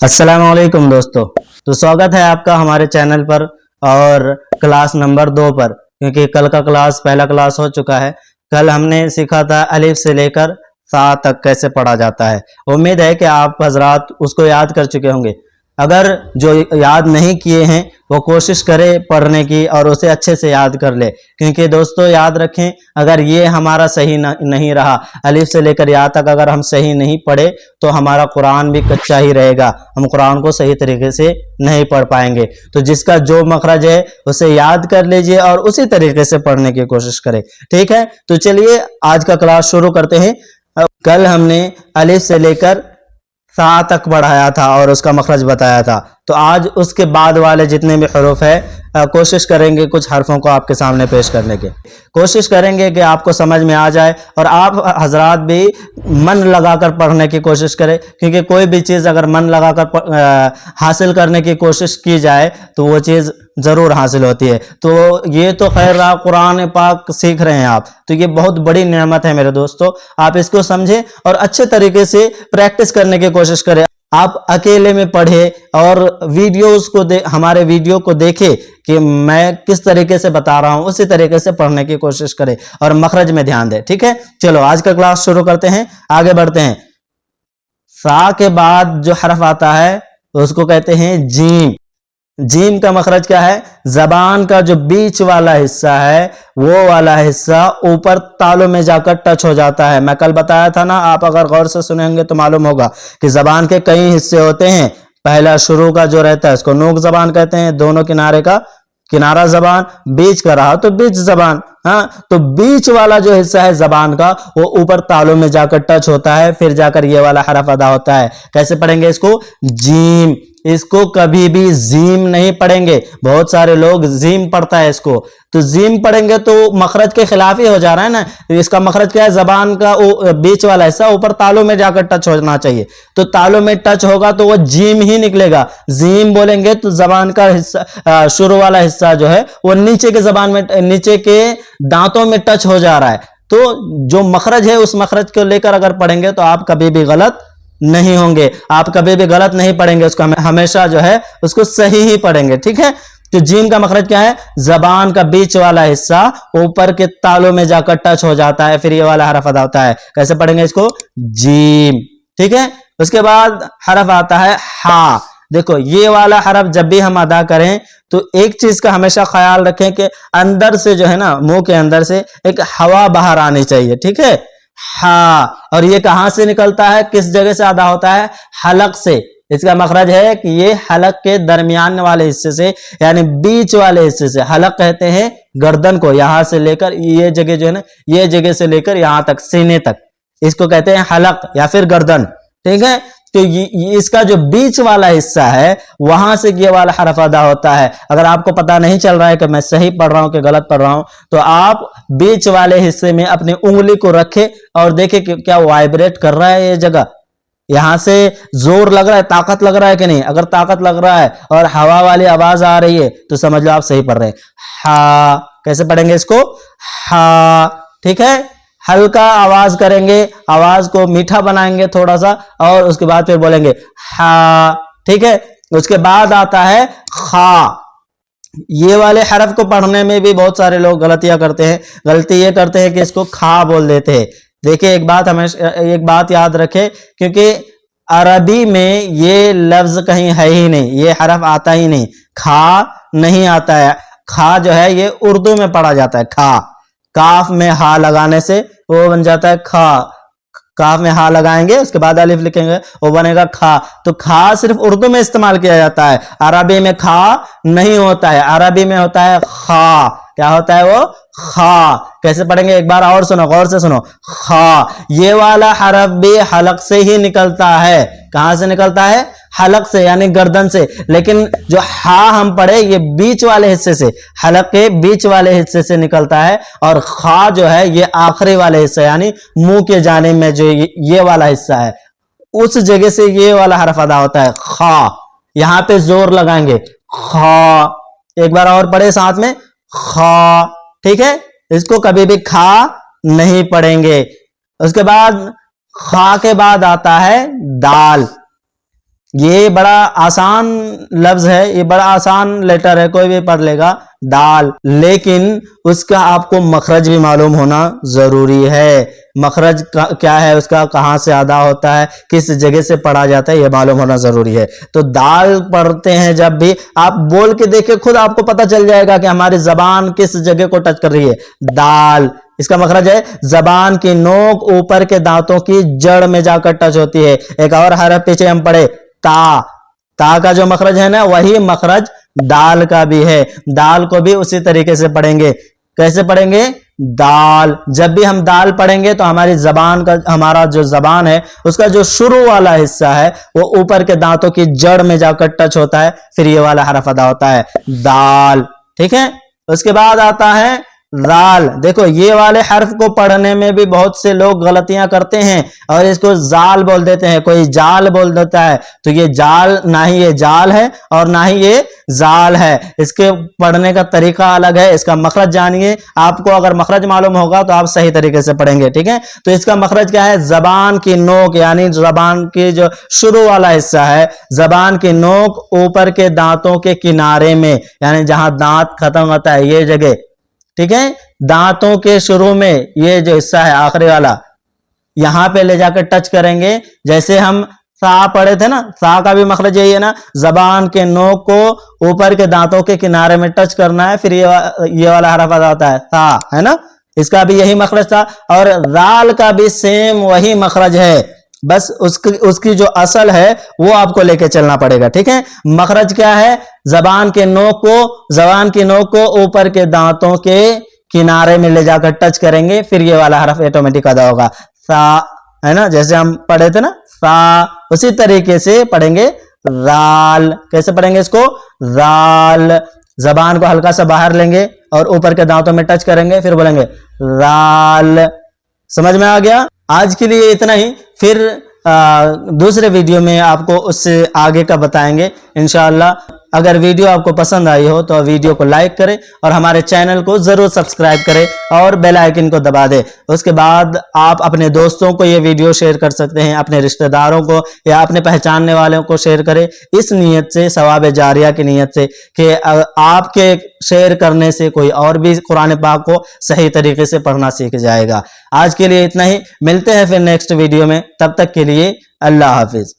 अस्सलाम वालेकुम दोस्तों। तो स्वागत है आपका हमारे चैनल पर और क्लास नंबर 2 पर, क्योंकि कल का क्लास पहला क्लास हो चुका है। कल हमने सीखा था अलिफ से लेकर सा तक कैसे पढ़ा जाता है। उम्मीद है कि आप हजरात उसको याद कर चुके होंगे। अगर जो याद नहीं किए हैं वो कोशिश करें पढ़ने की और उसे अच्छे से याद कर ले, क्योंकि दोस्तों याद रखें, अगर ये हमारा सही नहीं रहा, अलिफ से लेकर या तक अगर हम सही नहीं पढ़े तो हमारा कुरान भी कच्चा ही रहेगा, हम कुरान को सही तरीके से नहीं पढ़ पाएंगे। तो जिसका जो मखरज है उसे याद कर लीजिए और उसी तरीके से पढ़ने की कोशिश करें, ठीक है। तो चलिए आज का क्लास शुरू करते हैं। कल हमने अलिफ से लेकर सा तक पढ़ाया था और उसका मखरज बताया था। तो आज उसके बाद वाले जितने भी हरूफ है कोशिश करेंगे कुछ हरफों को आपके सामने पेश करने की कोशिश करेंगे कि आपको समझ में आ जाए और आप हजरात भी मन लगाकर पढ़ने की कोशिश करें, क्योंकि कोई भी चीज़ अगर मन लगाकर हासिल करने की कोशिश की जाए तो वो चीज़ ज़रूर हासिल होती है। तो ये तो खैर आप कुरान पाक सीख रहे हैं आप, तो ये बहुत बड़ी नेमत है मेरे दोस्तों। आप इसको समझें और अच्छे तरीके से प्रैक्टिस करने की कोशिश करें। आप अकेले में पढ़े और वीडियोस को हमारे वीडियो को देखें कि मैं किस तरीके से बता रहा हूं, उसी तरीके से पढ़ने की कोशिश करें और मखरज में ध्यान दें, ठीक है। चलो आज का क्लास शुरू करते हैं, आगे बढ़ते हैं। सा के बाद जो हरफ आता है उसको कहते हैं जीम। जीम का मखरज क्या है? जबान का जो बीच वाला हिस्सा है वो वाला हिस्सा ऊपर तालू में जाकर टच हो जाता है। मैं कल बताया था ना, आप अगर गौर से सुनेंगे तो मालूम होगा कि जबान के कई हिस्से होते हैं। पहला शुरू का जो रहता है उसको नोक जबान कहते हैं, दोनों किनारे का किनारा जबान, बीच का रहा तो बीच जबान। हाँ, तो बीच वाला जो हिस्सा है जबान का वो ऊपर तालू में जाकर टच होता है, फिर जाकर ये वाला हरफ अदा होता है। कैसे पढ़ेंगे इसको? जीम। इसको कभी भी जीम नहीं पढ़ेंगे। बहुत सारे लोग जीम पढ़ता है इसको, तो जीम पढ़ेंगे तो मखरज के खिलाफ ही हो जा रहा है ना। इसका मखरज क्या है? जबान का बीच वाला हिस्सा ऊपर तालू में जाकर टच होना चाहिए, तो तालू में टच होगा तो वो जीम ही निकलेगा। जीम बोलेंगे तो जबान का हिस्सा, शुरू वाला हिस्सा जो है वो नीचे के जबान में, नीचे के दांतों में टच हो जा रहा है। तो जो मखरज है उस मखरज को लेकर अगर पढ़ेंगे तो आप कभी भी गलत नहीं होंगे, आप कभी भी गलत नहीं पढ़ेंगे, उसका हमेशा जो है उसको सही ही पढ़ेंगे, ठीक है। तो जीम का मखरज क्या है? जबान का बीच वाला हिस्सा ऊपर के तालू में जाकर टच हो जाता है, फिर ये वाला हरफ अदा होता है। कैसे पढ़ेंगे इसको? जीम, ठीक है। उसके बाद हरफ आता है हा। देखो ये वाला हरफ जब भी हम अदा करें तो एक चीज का हमेशा ख्याल रखें कि अंदर से जो है ना, मुंह के अंदर से एक हवा बाहर आनी चाहिए, ठीक है। हा, और ये कहां से निकलता है, किस जगह से अदा होता है? हलक से। इसका मखरज है कि ये हलक के दरमियान वाले हिस्से से, यानी बीच वाले हिस्से से। हलक कहते हैं गर्दन को, यहां से लेकर ये जगह जो है ना, ये जगह से लेकर यहां तक, सीने तक, इसको कहते हैं हलक या फिर गर्दन, ठीक है। तो ये इसका जो बीच वाला हिस्सा है वहां से ये वाला हरफ अदा होता है। अगर आपको पता नहीं चल रहा है कि मैं सही पढ़ रहा हूं कि गलत पढ़ रहा हूं, तो आप बीच वाले हिस्से में अपनी उंगली को रखें और देखें कि क्या वाइब्रेट कर रहा है ये जगह, यहां से जोर लग रहा है, ताकत लग रहा है कि नहीं। अगर ताकत लग रहा है और हवा वाली आवाज आ रही है तो समझ लो आप सही पढ़ रहे हैं। हा, कैसे पढ़ेंगे इसको? हा, ठीक है। हल्का आवाज करेंगे, आवाज को मीठा बनाएंगे थोड़ा सा, और उसके बाद फिर बोलेंगे हा, ठीक है। उसके बाद आता है खा। ये वाले हरफ को पढ़ने में भी बहुत सारे लोग गलतियां करते हैं। गलती ये करते हैं कि इसको खा बोल देते हैं। देखिए एक बात याद रखें, क्योंकि अरबी में ये लफ्ज कहीं है ही नहीं, ये हरफ आता ही नहीं, खा नहीं आता है। खा जो है ये उर्दू में पढ़ा जाता है, खा। काफ में हा लगाने से वो बन जाता है खा। काफ में हा लगाएंगे, उसके बाद अलिफ लिखेंगे, वो बनेगा खा। तो खा सिर्फ उर्दू में इस्तेमाल किया जाता है, अरबी में खा नहीं होता है। अरबी में होता है खा। क्या होता है वो? खा। कैसे पढ़ेंगे? एक बार और सुनो, गौर से सुनो। खा, ये वाला हरफ भी हलक से ही निकलता है। कहां से निकलता है? हलक से, यानी गर्दन से। लेकिन जो हा हम पढ़े ये बीच वाले हिस्से से, हलक के बीच वाले हिस्से से निकलता है, और खा जो है ये आखिरी वाले हिस्से, यानी मुंह के जाने में जो ये वाला हिस्सा है, उस जगह से ये वाला हरफ अदा होता है, खा। यहां पे जोर लगाएंगे, खा। एक बार और पढ़े साथ में, खा, ठीक है। इसको कभी भी खा नहीं पढ़ेंगे। उसके बाद खा के बाद आता है दाल। یہ بڑا آسان لفظ ہے, یہ بڑا آسان لیٹر ہے, کوئی بھی پڑھ لے گا دال, لیکن اس کا آپ کو مخرج بھی معلوم ہونا ضروری ہے. مخرج کیا ہے اس کا, کہاں سے ادا ہوتا ہے, کس جگہ سے پڑھا جاتا ہے, یہ معلوم ہونا ضروری ہے. تو دال پڑھتے ہیں جب بھی آپ بول کے دیکھیں, خود آپ کو پتہ چل جائے گا کہ ہماری زبان کس جگہ کو ٹچ کر رہی ہے. دال, اس کا مخرج ہے زبان کی نوک اوپر کے دانتوں کی جڑ میں جا کر ٹچ ہوتی ہے. ایک اور حرف پیچھے ہم پڑھے تا, تا کا جو مخرج ہے نا وہی مخرج دال کا بھی ہے. دال کو بھی اسی طریقے سے پڑھیں گے. کیسے پڑھیں گے؟ دال. جب بھی ہم دال پڑھیں گے تو ہماری زبان کا, ہمارا جو زبان ہے اس کا جو شروع والا حصہ ہے وہ اوپر کے دانتوں کی جڑ میں جا کر ٹچ ہوتا ہے, پھر یہ والا حرف ادا ہوتا ہے دال. ٹھیک ہے, اس کے بعد آتا ہے زال. دیکھو یہ والے حرف کو پڑھنے میں بھی بہت سے لوگ غلطیاں کرتے ہیں اور اس کو زال بول دیتے ہیں, کوئی جال بول دیتا ہے. تو یہ جال, نہ ہی یہ جال ہے اور نہ ہی یہ زال ہے. اس کے پڑھنے کا طریقہ الگ ہے. اس کا مخرج جانیے, آپ کو اگر مخرج معلوم ہوگا تو آپ صحیح طریقے سے پڑھیں گے. ٹھیک ہے, تو اس کا مخرج کیا ہے؟ زبان کی نوک, یعنی زبان کی جو شروع والا حصہ ہے, زبان کی نوک اوپر کے دانتوں کے کنارے میں, یعنی جہاں دانت ختم ہوتا ہے یہ جگہ. ٹھیک ہے, دانتوں کے شروع میں یہ جو حصہ ہے آخری والا, یہاں پہ لے جا کر ٹچ کریں گے. جیسے ہم سا پڑھے تھے نا, سا کا بھی مخرج یہی ہے نا, زبان کے نوک کو اوپر کے دانتوں کے کنارے میں ٹچ کرنا ہے, پھر یہ والا حرف ادا ہوتا ہے سا, ہے نا. اس کا بھی یہی مخرج تھا. اور زال کا بھی سیم وہی مخرج ہے, بس اس کی جو اصل ہے وہ آپ کو لے کے چلنا پڑے گا. ٹھیک ہے, مخرج کیا ہے؟ زبان کی نوک کو اوپر کے دانتوں کے کنارے میں لے جا کر ٹچ کریں گے, پھر یہ والا حرف آٹومیٹک ادا ہوگا سا, ہے نا. جیسے ہم پڑھے تھے نا سا, اسی طریقے سے پڑھیں گے زال. کیسے پڑھیں گے اس کو؟ زال. زبان کو ہلکا سا باہر لیں گے اور اوپر کے دانتوں میں ٹچ کریں گے, پھر بولیں گے زال. سمجھ میں آ گیا؟ آج کے لیے اتنا ہی, پھر دوسرے ویڈیو میں آپ کو اس سے آگے کا بتائیں گے انشاءاللہ. اگر ویڈیو آپ کو پسند آئی ہو تو ویڈیو کو لائک کریں اور ہمارے چینل کو ضرور سبسکرائب کریں اور بیل آئیکن کو دبا دیں. اس کے بعد آپ اپنے دوستوں کو یہ ویڈیو شیئر کر سکتے ہیں, اپنے رشتہ داروں کو یا اپنے پہچاننے والوں کو شیئر کریں, اس نیت سے, ثواب جاریہ کی نیت سے, کہ آپ کے شیئر کرنے سے کوئی اور بھی قرآن پاک کو صحیح طریقے سے پڑھنا سیکھ جائے گا. آج کے لیے اتنا ہی, ملتے ہیں پھر نیکسٹ ویڈیو میں. تب تک کے لیے اللہ حافظ.